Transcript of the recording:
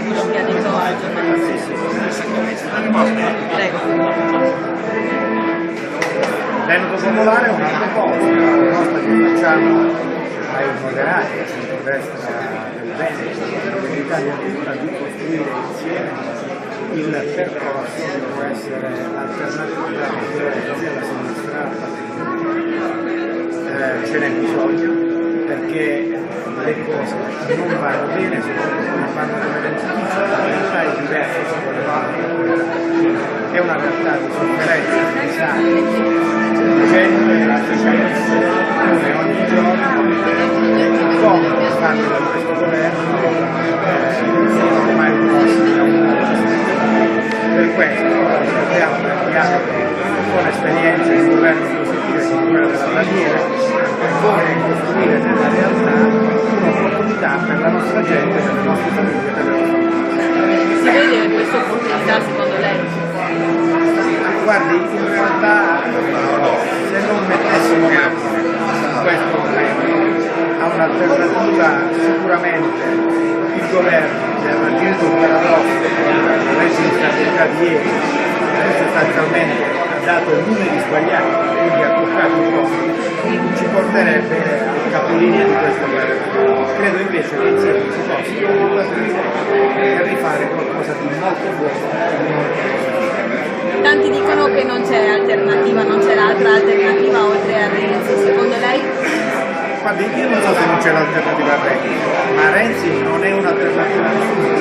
quello che ha detto oggi. Prego. L'Eneco Popolare è una proposta che facciamo ai moderati, al centrodestra del Veneto, dell'Italia tutta, di costruire insieme il percorso che può essere l'alternativa della sinistra al partito. Ce n'è bisogno perché le cose non vanno bene, non vanno come l'edificio, la realtà è diversa, è una realtà di sofferenza, di disagio, gente la come ogni giorno, come fanno da questo governo, sono ormai prossimi da un mondo. Per questo dobbiamo cambiare con esperienze di governo positivo come quella della Baviera, come costruire nella realtà un'opportunità per la nostra gente, per le nostre famiglie, per le nostre famiglie. Si vede questa opportunità secondo lei? Guardi, in realtà se non mettessimo mano in questo momento a un'alternativa, sicuramente il governo che ha raggiunto un paradosso con la legge di stabilità di ieri, sostanzialmente ha dato numeri sbagliati, quindi ha toccato un po', ci porterebbe al capolinea di questo governo. Credo invece che insieme si possa per rifare qualcosa di molto buono e di molto positivo. Tanti dicono che non c'è alternativa, non c'è l'altra alternativa oltre a Renzi, secondo lei? Guardi, io non so se non c'è l'alternativa a Renzi, ma Renzi non è un'alternativa a nessuno.